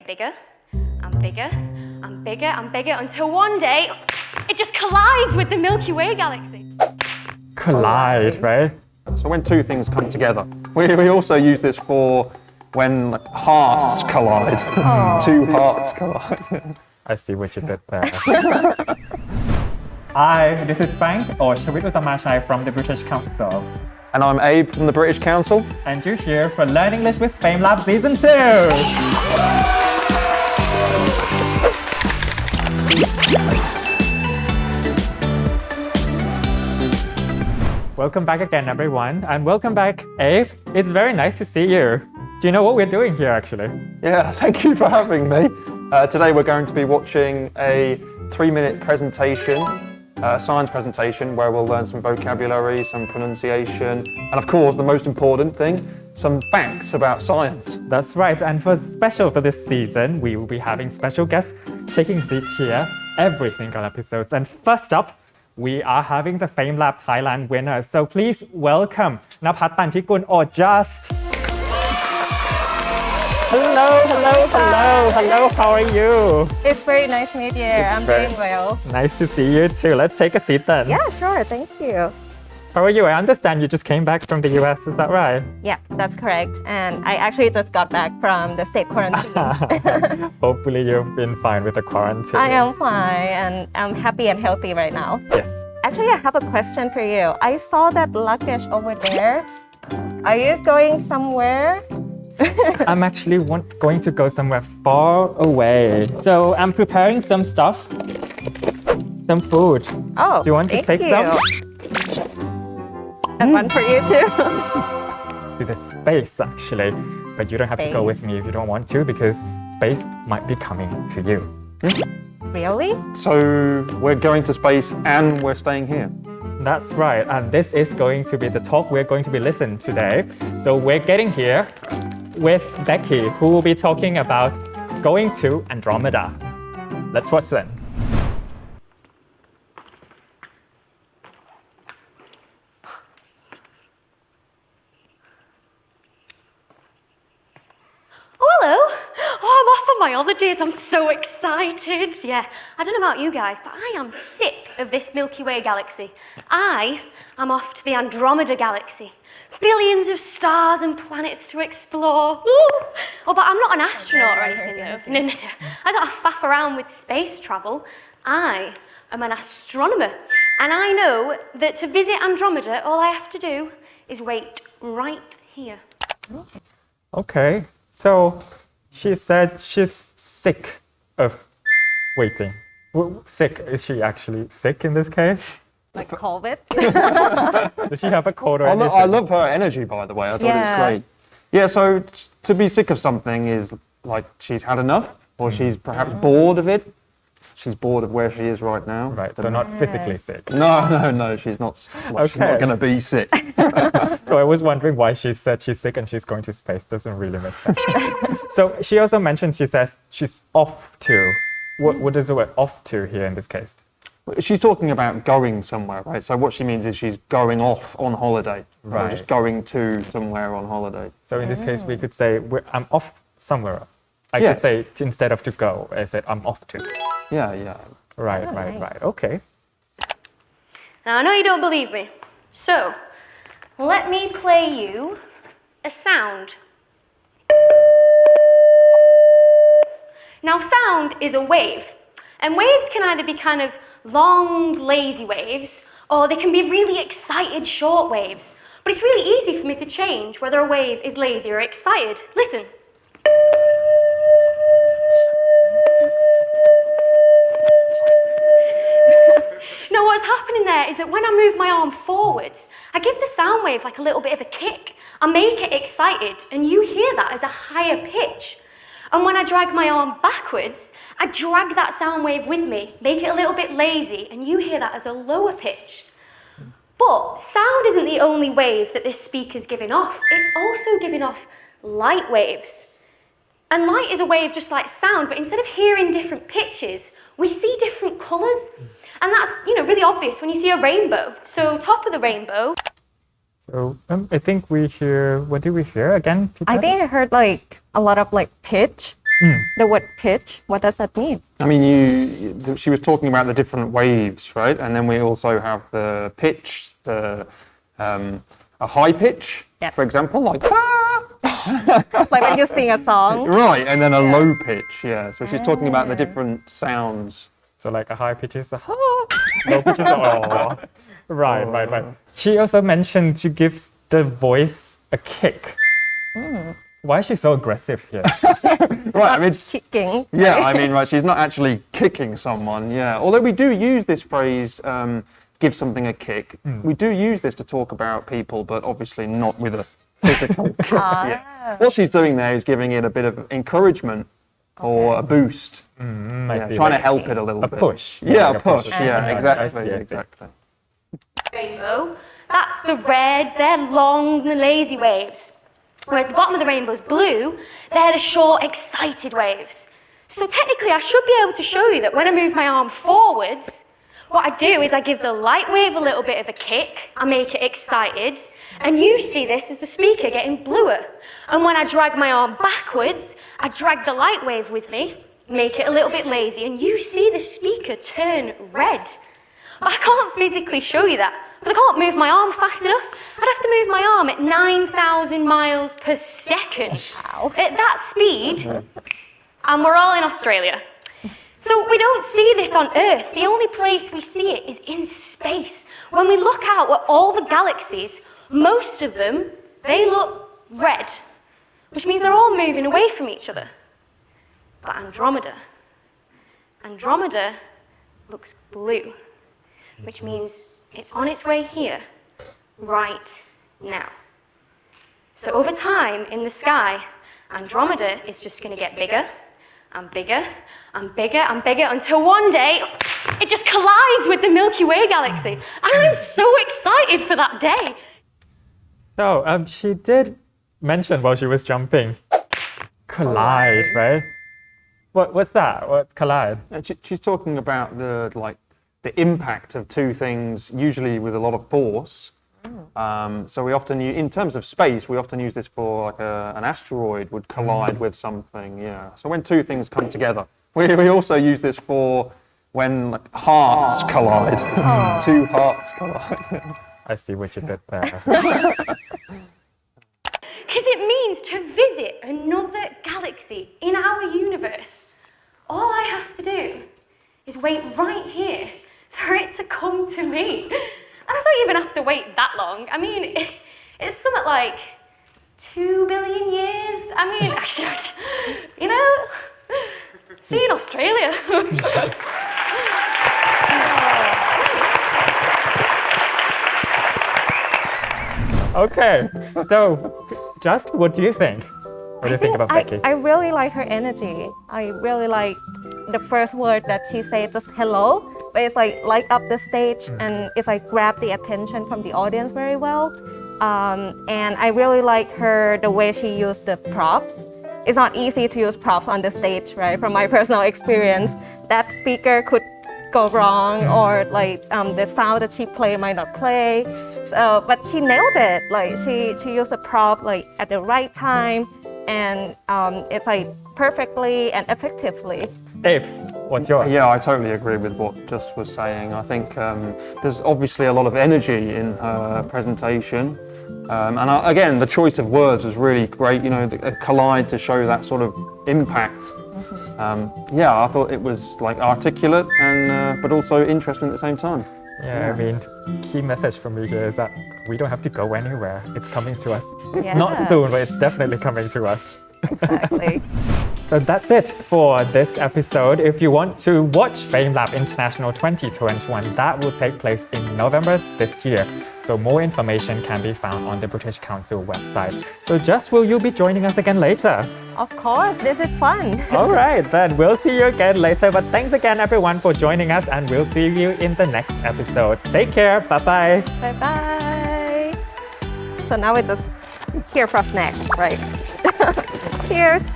bigger, and bigger, and bigger, and bigger, until one day, it just collides with the Milky Way galaxy. Collide, right? So when two things come together. We also use this for when hearts collide. Two hearts collide. I see what you did there. Hi, this is Frank or Shawit Uttamashai from the British Council. And I'm Abe from the British Council. And you're here for Learn English with FameLab Season 2! Welcome back again, everyone, and welcome back, Abe. It's very nice to see you. Do you know what we're doing here, actually? Yeah, thank you for having me. Today we're going to be watching a 3-minute presentation, science presentation, where we'll learn some vocabulary, some pronunciation, and of course, the most important thing, some facts about science. That's right, and special for this season, we will be having special guests taking seats here every single episode. And first up, we are having the FameLab Thailand winners. So please welcome Napat Tantikun or Just. Hello, how are you? It's very nice to meet you. I'm doing well. Nice to see you too. Let's take a seat then. Yeah, sure, thank you. How are you? I understand you just came back from the US, is that right? Yeah, that's correct. And I actually just got back from the state quarantine. Hopefully you've been fine with the quarantine. I am fine and I'm happy and healthy right now. Yes. Actually, I have a question for you. I saw that luggage over there. Are you going somewhere? I'm actually going to go somewhere far away. So I'm preparing some stuff, some food. Oh, do you want to take some? And one for you too. To the space, actually. But you don't have to go with me if you don't want to, because space might be coming to you. Really? So we're going to space and we're staying here. That's right, and this is going to be the talk we're going to be listening today. So we're getting here with Becky, who will be talking about going to Andromeda. Let's watch then. Hello. I'm off on my holidays. I'm so excited. Yeah, I don't know about you guys, but I am sick of this Milky Way galaxy. I am off to the Andromeda galaxy. Billions of stars and planets to explore. Oh, but I'm not an astronaut or anything, though. No. I don't faff around with space travel. I am an astronomer. And I know that to visit Andromeda, all I have to do is wait right here. Okay, so she said she's sick of waiting. Sick, is she actually sick in this case? Like COVID? Does she have a cold or anything? I love her energy, by the way. I thought it was great. Yeah, so to be sick of something is like she's had enough, or she's perhaps bored of it. She's bored of where she is right now. Right, so not physically sick. No, she's not. She's not going to be sick. So I was wondering why she said she's sick and she's going to space. Doesn't really make sense. So she also mentioned, she says she's off to. What is the word off to here in this case? She's talking about going somewhere, right? So what she means is she's going off on holiday. Right. Or just going to somewhere on holiday. So in this case, we could say, I'm off somewhere. I could say, instead of to go, I said, I'm off to. Yeah. Right. Okay. Now, I know you don't believe me. So, let me play you a sound. Now, sound is a wave. And waves can either be kind of long, lazy waves, or they can be really excited, short waves. But it's really easy for me to change whether a wave is lazy or excited. Listen. Now, what's happening there is that when I move my arm forwards, I give the sound wave like a little bit of a kick. I make it excited, and you hear that as a higher pitch. And when I drag my arm backwards, I drag that sound wave with me, make it a little bit lazy, and you hear that as a lower pitch. But sound isn't the only wave that this speaker's giving off. It's also giving off light waves. And light is a wave just like sound, but instead of hearing different pitches, we see different colours. And that's, really obvious when you see a rainbow. So top of the rainbow. So I think we hear, what do we hear again, Peter? I think I heard like a lot of like pitch. The word pitch, what does that mean? I mean, she was talking about the different waves, right? And then we also have the pitch, a high pitch, Yeah. for example, like It's like when you sing a song. right, and then a low pitch, yeah. So she's talking about the different sounds. So like a high pitch is a ha, low pitch is a oh. Right. She also mentioned to give the voice a kick. Why is she so aggressive here? Right, I mean, Kicking. yeah, I mean, right, she's not actually kicking someone, yeah. Although we do use this phrase, give something a kick. We do use this to talk about people, but obviously not with a physical kick. Yeah. What she's doing there is giving it a bit of encouragement or a boost. Yeah, see, trying to like help it a little a bit. push. Yeah, Like a push. Yeah, I exactly, see. exactly. Rainbow, that's the red, they're long and lazy waves. Whereas the bottom of the rainbow is blue, they're the short, excited waves. So technically I should be able to show you that when I move my arm forwards, what I do is I give the light wave a little bit of a kick, I make it excited, and you see this as the speaker getting bluer. And when I drag my arm backwards, I drag the light wave with me, make it a little bit lazy, and you see the speaker turn red. But I can't physically show you that, because I can't move my arm fast enough. I'd have to move my arm at 9,000 miles per second. Wow. At that speed, and we're all in Australia. So we don't see this on Earth. The only place we see it is in space. When we look out at all the galaxies, most of them, they look red, which means they're all moving away from each other. But Andromeda looks blue, which means it's on its way here, right now. So over time in the sky, Andromeda is just going to get bigger and bigger and bigger and bigger until one day it just collides with the Milky Way galaxy. And I'm so excited for that day. So she did mention while she was jumping, collide, right? What's that? What collide? And she's talking about the impact of two things, usually with a lot of force. So we often, in terms of space, we often use this for like an asteroid would collide with something. Yeah. So when two things come together, we also use this for when like, hearts collide. Two hearts collide. I see what you did there. Because it means to visit another galaxy in our universe. All I have to do is wait right here for it to come to me. And I don't even have to wait that long. I mean, it's something like 2 billion years. I mean, you know, see you in Australia. Okay, so just what do you think? What do you think about Becky? I really like her energy. I really like the first word that she said, just hello. But it's like light up the stage and it's like grab the attention from the audience very well. And I really like the way she used the props. It's not easy to use props on the stage, right? From my personal experience, that speaker could go wrong or like the sound that she played might not play. So, but she nailed it. Like she used the prop like at the right time and it's like perfectly and effectively. Dave, what's yours? Yeah, I totally agree with what Just was saying. I think there's obviously a lot of energy in her presentation. Again, the choice of words was really great, you know, the collide to show that sort of impact. Yeah, I thought it was like articulate and but also interesting at the same time. Yeah, I mean, key message from me here is that we don't have to go anywhere. It's coming to us. Yeah. Not soon, but it's definitely coming to us. Exactly. So that's it for this episode. If you want to watch FameLab International 2021, that will take place in November this year. So more information can be found on the British Council website. So Just, will you be joining us again later? Of course, this is fun. All right, then we'll see you again later. But thanks again, everyone, for joining us, and we'll see you in the next episode. Take care. Bye-bye. Bye-bye. So now we're just here for a snack, right? Cheers.